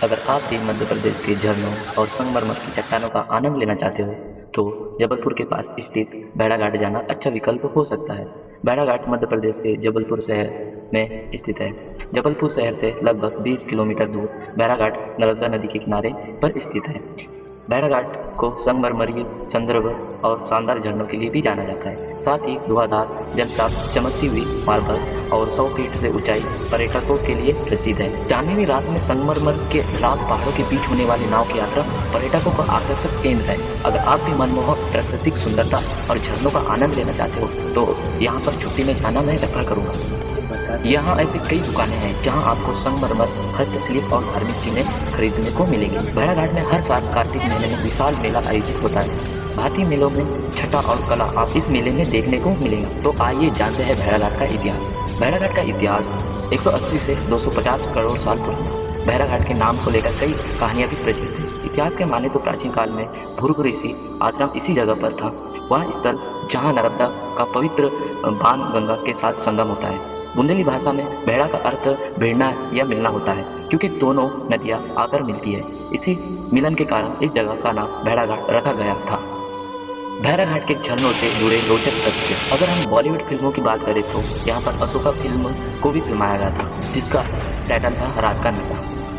अगर आप भी मध्य प्रदेश के झरनों और संगमरमर की चट्टानों का आनंद लेना चाहते हो तो जबलपुर के पास स्थित भेड़ाघाट जाना अच्छा विकल्प हो सकता है। भेड़ाघाट मध्य प्रदेश के जबलपुर शहर में स्थित है। जबलपुर शहर से लगभग 20 किलोमीटर दूर भेड़ाघाट नर्मदा नदी के किनारे पर स्थित है। भेड़ाघाट को संगमरमरीय संदर्भ और शानदार झरनों के लिए भी जाना जाता है। साथ ही धुआंधार जलप्राप्त, चमकती हुई मार्बल और 100 फीट से ऊंचाई पर्यटकों के लिए प्रसिद्ध है। चांदनी रात में संगमरमर के राग पहाड़ों के बीच होने वाली नाव की यात्रा पर्यटकों का आकर्षक केंद्र है। अगर आप भी मनमोहक प्राकृतिक सुंदरता और झरनों का आनंद लेना चाहते हो तो यहाँ पर छुट्टी में जाना मैं रेफर करूँगा। यहाँ ऐसी कई दुकानें हैं जहाँ आपको संगमरमर, हस्तशिल्प और धार्मिक चीजें खरीदने को मिलेंगी। भेड़ाघाट में हर साल कार्तिक महीने में विशाल मेला आयोजित होता है। भारतीय मेलों में छठा और कला आप इस मेले में देखने को मिलेगा। तो आइए जानते हैं भेड़ाघाट का इतिहास। भेड़ाघाट का इतिहास 180 से 250 करोड़ साल पुराना। भेड़ाघाट के नाम को लेकर कई कहानियां भी प्रचलित हैं। इतिहास के माने तो प्राचीन काल में भृगु ऋषि आश्रम इसी जगह पर था। वह स्थल जहाँ नर्मदा का पवित्र बाण गंगा के साथ संगम होता है। बुंदेली भाषा में भेड़ा का अर्थ भिड़ना या मिलना होता है, क्योंकि दोनों नदियां आकर मिलती है। इसी मिलन के कारण इस जगह का नाम भेड़ाघाट रखा गया था। भेड़ाघाट के झरनों से जुड़े रोचक तथ्य। अगर हम बॉलीवुड फिल्मों की बात करें तो यहाँ पर अशोका फिल्म को भी फिल्माया गया था, जिसका टाइटल था रात का नशा।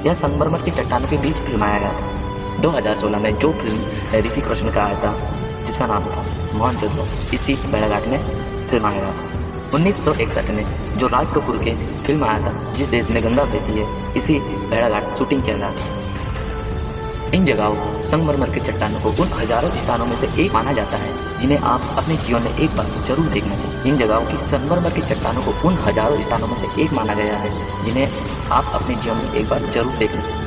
यह संगमरमर की चट्टानों के बीच फिल्माया गया था। 2016 में जो फिल्म ऋतिक रोशन का आया था, जिसका नाम था मोहनजोदड़ो, इसी भेड़ाघाट में फिल्माया गया था। 1961 में जो राज कपूर के फिल्म आया था जिस देश में गंगा बहती है, इसी भेड़ाघाट शूटिंग किया गया था। इन जगहों संगमरमर के चट्टानों को उन हजारों स्थानों में से एक माना जाता है जिन्हें आप अपने जीवन में एक बार जरूर देखना चाहिए। इन जगहों की संगमरमर के चट्टानों को उन हजारों स्थानों में से एक माना गया है जिन्हें आप अपने जीवन में एक बार जरूर देखना चाहिए।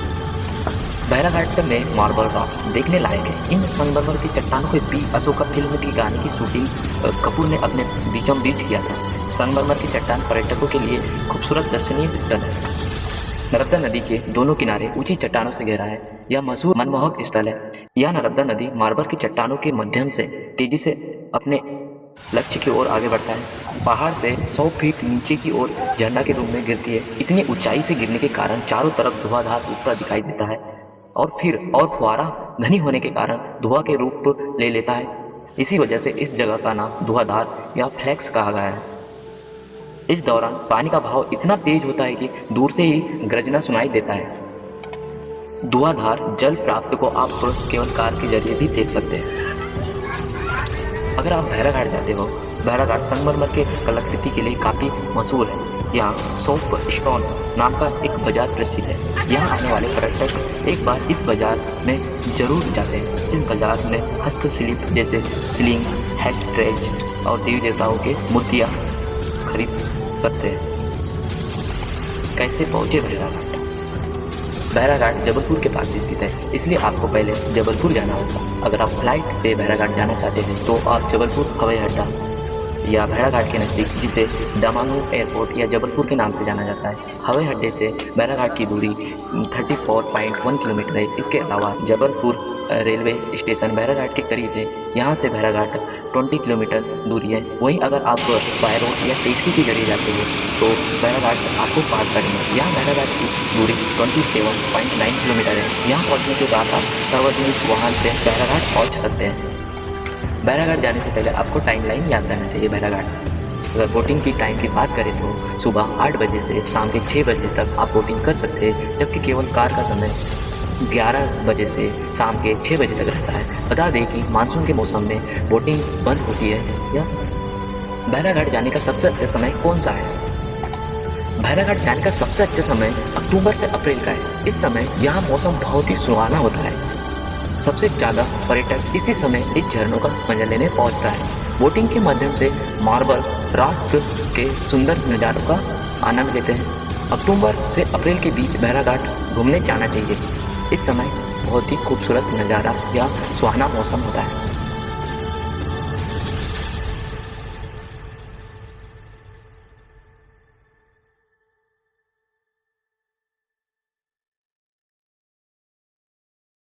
भेड़ाघाट में मार्बल रॉक्स देखने लायक है। इन संगमरमर की चट्टानों के बीच अशोका फिल्म की गाने की शूटिंग कपूर ने अपने बीचों बीच किया था। संगमरमर की चट्टान पर्यटकों के लिए खूबसूरत दर्शनीय स्थल है। नर्मदा नदी के दोनों किनारे ऊंची चट्टानों से घिरा है। यह मशहूर मनमोहक स्थल है। यह नर्मदा नदी मार्बल की चट्टानों के माध्यम से तेजी से अपने लक्ष्य की ओर आगे बढ़ता है। पहाड़ से 100 फीट नीचे की ओर झरना के रूप में गिरती है। इतनी ऊंचाई से गिरने के कारण चारों तरफ धुआंधार उगता दिखाई देता है और फुहारा घनी होने के कारण धुआं के रूप ले लेता है। इसी वजह से इस जगह का नाम धुआंधार या फ्लैक्स कहा गया है। इस दौरान पानी का बहाव इतना तेज होता है कि दूर से ही गर्जना सुनाई देता है। धुआंधार जल प्राप्त को आप केवल कार के जरिए भी देख सकते हैं। अगर आप भेड़ाघाट जाते हो, भेड़ाघाट संगमरमर के कलाकृति के लिए काफी मशहूर है। यहाँ सोप स्टोन नाम का एक बाजार प्रसिद्ध है। यहाँ आने वाले पर्यटक एक बार इस बाजार में जरूर जाते हैं। इस बाजार में हस्तशिल्प जैसे स्लिंग, हैंड ट्रेज और देवी देवताओं के मूर्तियाँ खरीद सकते हैं। कैसे पहुँचे भेड़ाघाट? भेड़ाघाट जबलपुर के पास स्थित है, इसलिए आपको पहले जबलपुर जाना होगा। अगर आप फ्लाइट से भेड़ाघाट जाना चाहते हैं तो आप जबलपुर हवाई अड्डा या भेड़ाघाट के नज़दीक, जिसे दमांगू एयरपोर्ट या जबलपुर के नाम से जाना जाता है, हवाई अड्डे से भेड़ाघाट की दूरी 34.1 किलोमीटर है। इसके अलावा जबलपुर रेलवे स्टेशन भेड़ाघाट के करीब है। यहाँ से भेड़ाघाट 20 किलोमीटर दूरी है। वहीं अगर आप बाय रोड या टैक्सी के जरिए जाते हैं तो भेड़ाघाट आपको पार करेंगे। यहाँ भेड़ाघाट की दूरी 27.9 किलोमीटर है। यहाँ पहुँचने के बाद आप सार्वजनिक वाहन से भेड़ाघाट पहुँच सकते हैं। भेड़ाघाट जाने से पहले आपको टाइमलाइन याद करना चाहिए। भेड़ाघाट अगर बोटिंग की टाइम की बात करें तो सुबह 8 बजे से शाम के 6 बजे तक आप बोटिंग कर सकते हैं, जबकि केवल कार का समय 11 बजे से शाम के 6 बजे तक रहता है। बता दें कि मानसून के मौसम में बोटिंग बंद होती है। या भेड़ाघाट जाने का सबसे अच्छा समय कौन सा है? भेड़ाघाट जाने का सबसे अच्छा समय अक्टूबर से अप्रैल का है। इस समय यहाँ मौसम बहुत ही सुहाना होता है। सबसे ज़्यादा पर्यटक इसी समय इस झरनों का मजा लेने पहुंचता है। बोटिंग के माध्यम से मार्बल रॉक के सुंदर नज़ारों का आनंद लेते हैं। अक्टूबर से अप्रैल के बीच भेड़ाघाट घूमने जाना चाहिए। इस समय बहुत ही खूबसूरत नज़ारा या सुहाना मौसम होता है।